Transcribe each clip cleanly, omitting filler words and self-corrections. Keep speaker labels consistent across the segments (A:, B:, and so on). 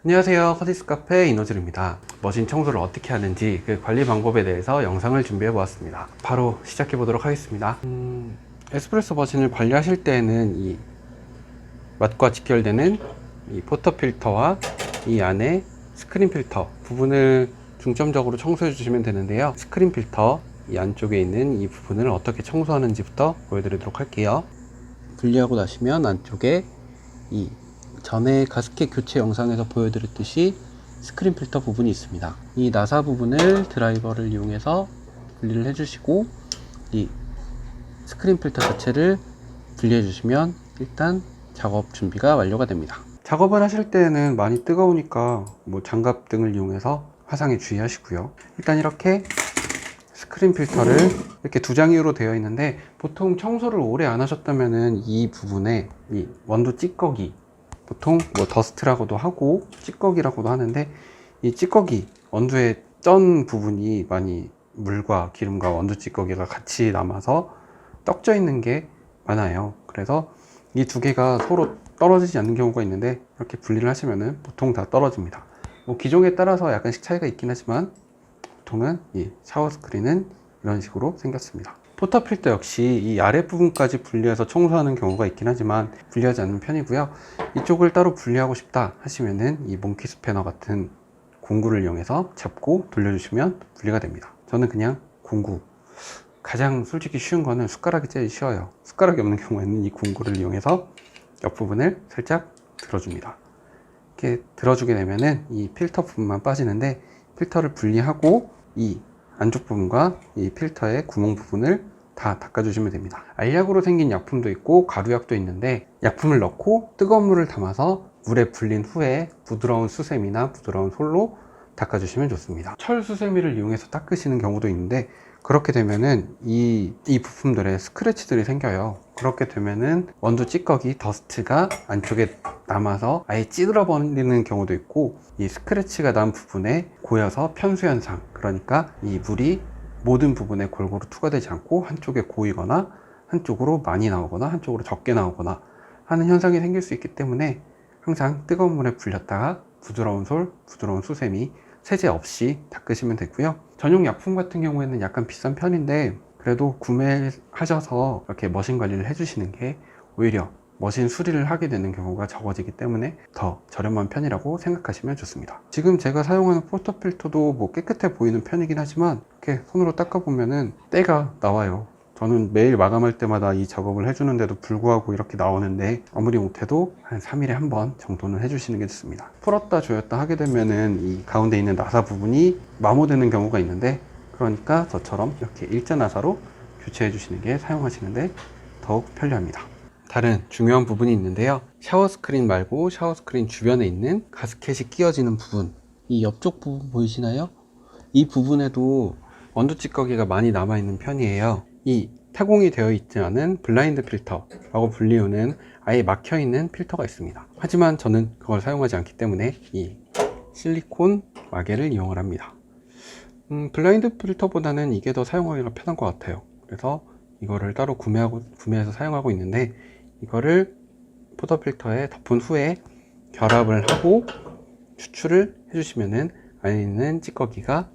A: 안녕하세요, 커디스 카페 이노즐입니다. 머신 청소를 어떻게 하는지 그 관리 방법에 대해서 영상을 준비해 보았습니다. 바로 시작해 보도록 하겠습니다. 에스프레소 머신을 관리하실 때에는 이 맛과 직결되는 이 포터 필터와 이 안에 스크린 필터 부분을 중점적으로 청소해 주시면 되는데요. 스크린 필터 이 안쪽에 있는 이 부분을 어떻게 청소하는지부터 보여드리도록 할게요. 분리하고 나시면 안쪽에 이 전에 가습기 교체 영상에서 보여드렸듯이 스크린 필터 부분이 있습니다. 이 나사 부분을 드라이버를 이용해서 분리를 해주시고 이 스크린 필터 자체를 분리해 주시면 일단 작업 준비가 완료가 됩니다. 작업을 하실 때는 많이 뜨거우니까 장갑 등을 이용해서 화상에 주의하시고요. 일단 이렇게 스크린 필터를 이렇게 두 장으로 되어 있는데, 보통 청소를 오래 안 하셨다면은 이 부분에 이 원두 찌꺼기, 보통 더스트라고도 하고 찌꺼기라고도 하는데, 이 찌꺼기 원두의 쩐 부분이 많이 물과 기름과 원두 찌꺼기가 같이 남아서 떡져 있는 게 많아요. 그래서 이 두 개가 서로 떨어지지 않는 경우가 있는데, 이렇게 분리를 하시면은 보통 다 떨어집니다. 기종에 따라서 약간씩 차이가 있긴 하지만 보통은 이 샤워 스크린은 이런 식으로 생겼습니다. 포터 필터 역시 이 아랫부분까지 분리해서 청소하는 경우가 있긴 하지만 분리하지 않는 편이고요. 이쪽을 따로 분리하고 싶다 하시면은 이 몽키 스패너 같은 공구를 이용해서 잡고 돌려주시면 분리가 됩니다. 저는 그냥 공구, 가장 솔직히 쉬운 거는 숟가락이 제일 쉬워요. 숟가락이 없는 경우에는 이 공구를 이용해서 옆부분을 살짝 들어줍니다. 이렇게 들어주게 되면은 이 필터 부분만 빠지는데, 필터를 분리하고 이 안쪽 부분과 이 필터의 구멍 부분을 다 닦아주시면 됩니다. 알약으로 생긴 약품도 있고 가루약도 있는데, 약품을 넣고 뜨거운 물을 담아서 물에 불린 후에 부드러운 수세미나 부드러운 솔로 닦아주시면 좋습니다. 철 수세미를 이용해서 닦으시는 경우도 있는데, 그렇게 되면은 이 부품들에 스크래치들이 생겨요. 그렇게 되면은 원두 찌꺼기, 더스트가 안쪽에 남아서 아예 찌들어 버리는 경우도 있고, 이 스크래치가 난 부분에 고여서 편수 현상, 그러니까 이 물이 모든 부분에 골고루 투과되지 않고 한쪽에 고이거나 한쪽으로 많이 나오거나 한쪽으로 적게 나오거나 하는 현상이 생길 수 있기 때문에, 항상 뜨거운 물에 불렸다가 부드러운 솔, 부드러운 수세미, 세제 없이 닦으시면 되고요. 전용 약품 같은 경우에는 약간 비싼 편인데, 그래도 구매하셔서 이렇게 머신 관리를 해주시는 게 오히려 머신 수리를 하게 되는 경우가 적어지기 때문에 더 저렴한 편이라고 생각하시면 좋습니다. 지금 제가 사용하는 포터 필터도 깨끗해 보이는 편이긴 하지만, 이렇게 손으로 닦아 보면은 때가 나와요. 저는 매일 마감할 때마다 이 작업을 해주는데도 불구하고 이렇게 나오는데, 아무리 못해도 한 3일에 한 번 정도는 해주시는 게 좋습니다. 풀었다 조였다 하게 되면은 이 가운데 있는 나사 부분이 마모되는 경우가 있는데, 그러니까 저처럼 이렇게 일자 나사로 교체해 주시는 게 사용하시는데 더욱 편리합니다. 다른 중요한 부분이 있는데요. 샤워 스크린 말고 샤워 스크린 주변에 있는 가스켓이 끼워지는 부분, 이 옆쪽 부분 보이시나요? 이 부분에도 원두 찌꺼기가 많이 남아 있는 편이에요. 이 타공이 되어 있지 않은 블라인드 필터라고 불리우는 아예 막혀 있는 필터가 있습니다. 하지만 저는 그걸 사용하지 않기 때문에 이 실리콘 마개를 이용을 합니다. 블라인드 필터보다는 이게 더 사용하기가 편한 것 같아요. 그래서 이거를 따로 구매해서 사용하고 있는데, 이거를 포터 필터에 덮은 후에 결합을 하고 추출을 해주시면은 안에 있는 찌꺼기가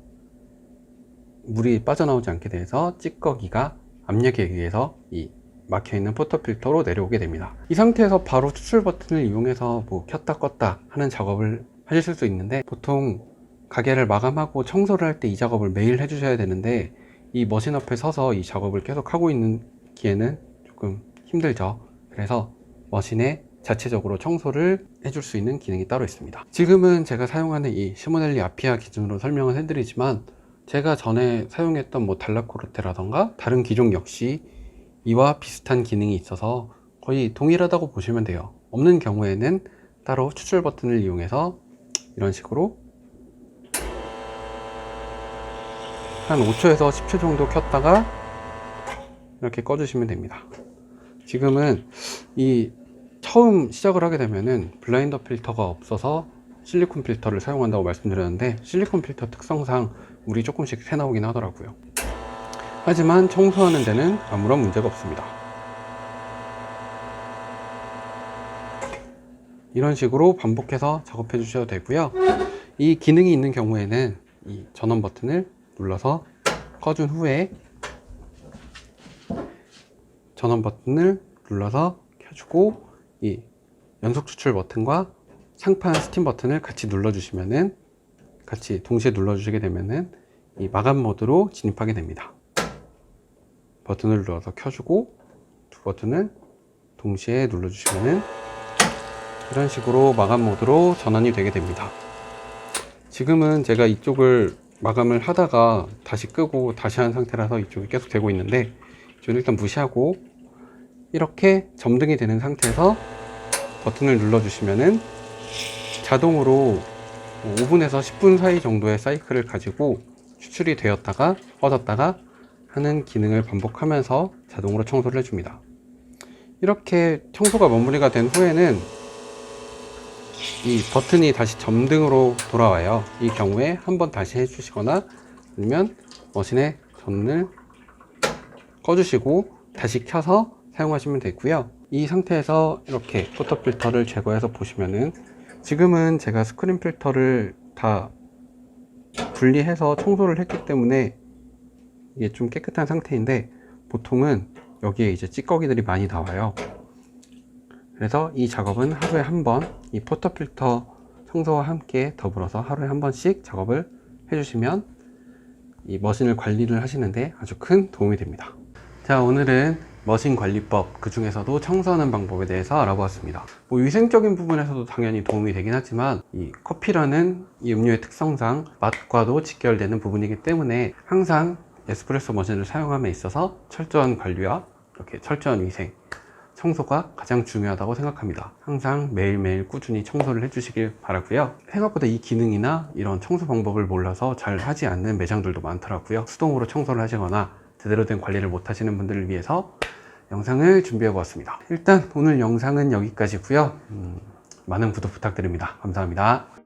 A: 물이 빠져나오지 않게 돼서 찌꺼기가 압력에 의해서 이 막혀있는 포터 필터로 내려오게 됩니다. 이 상태에서 바로 추출 버튼을 이용해서 켰다 껐다 하는 작업을 하실 수 있는데, 보통 가게를 마감하고 청소를 할 때 이 작업을 매일 해주셔야 되는데, 이 머신 앞에 서서 이 작업을 계속 하고 있는 기에는 조금 힘들죠. 그래서 머신에 자체적으로 청소를 해줄 수 있는 기능이 따로 있습니다. 지금은 제가 사용하는 이 시모넬리 아피아 기준으로 설명을 해드리지만, 제가 전에 사용했던 달라코르테라던가 다른 기종 역시 이와 비슷한 기능이 있어서 거의 동일하다고 보시면 돼요. 없는 경우에는 따로 추출 버튼을 이용해서 이런 식으로 한 5초에서 10초 정도 켰다가 이렇게 꺼주시면 됩니다. 지금은 처음 시작을 하게 되면은 블라인더 필터가 없어서 실리콘 필터를 사용한다고 말씀드렸는데, 실리콘 필터 특성상 물이 조금씩 새 나오긴 하더라고요. 하지만 청소하는 데는 아무런 문제가 없습니다. 이런 식으로 반복해서 작업해 주셔도 되고요. 이 기능이 있는 경우에는 이 전원 버튼을 눌러서 꺼준 후에 전원 버튼을 눌러서 켜주고 이 연속 추출 버튼과 상판 스팀 버튼을 같이 눌러주시면은 같이 동시에 눌러주시게 되면은 이 마감 모드로 진입하게 됩니다. 버튼을 눌러서 켜주고 두 버튼을 동시에 눌러주시면은 이런 식으로 마감 모드로 전환이 되게 됩니다. 지금은 제가 이쪽을 마감을 하다가 다시 끄고 다시 한 상태라서 이쪽이 계속 되고 있는데 이쪽은 일단 무시하고 이렇게 점등이 되는 상태에서 버튼을 눌러주시면은 자동으로 5분에서 10분 사이 정도의 사이클을 가지고 추출이 되었다가 꺼졌다가 하는 기능을 반복하면서 자동으로 청소를 해줍니다. 이렇게 청소가 마무리가 된 후에는 이 버튼이 다시 점등으로 돌아와요. 이 경우에 한번 다시 해주시거나 아니면 머신의 전원을 꺼주시고 다시 켜서 사용하시면 되고요. 이 상태에서 이렇게 포터 필터를 제거해서 보시면은 지금은 제가 스크린 필터를 다 분리해서 청소를 했기 때문에 이게 좀 깨끗한 상태인데 보통은 여기에 이제 찌꺼기들이 많이 나와요. 그래서 이 작업은 하루에 한 번 이 포터 필터 청소와 함께 더불어서 하루에 한 번씩 작업을 해주시면 이 머신을 관리를 하시는데 아주 큰 도움이 됩니다. 자, 오늘은 머신 관리법, 그 중에서도 청소하는 방법에 대해서 알아보았습니다. 위생적인 부분에서도 당연히 도움이 되긴 하지만 이 커피라는 이 음료의 특성상 맛과도 직결되는 부분이기 때문에 항상 에스프레소 머신을 사용함에 있어서 철저한 관리와 이렇게 철저한 위생, 청소가 가장 중요하다고 생각합니다. 항상 매일매일 꾸준히 청소를 해주시길 바라고요. 생각보다 이 기능이나 이런 청소 방법을 몰라서 잘 하지 않는 매장들도 많더라고요. 수동으로 청소를 하시거나 제대로 된 관리를 못 하시는 분들을 위해서 영상을 준비해 보았습니다. 일단 오늘 영상은 여기까지고요. 많은 구독 부탁드립니다. 감사합니다.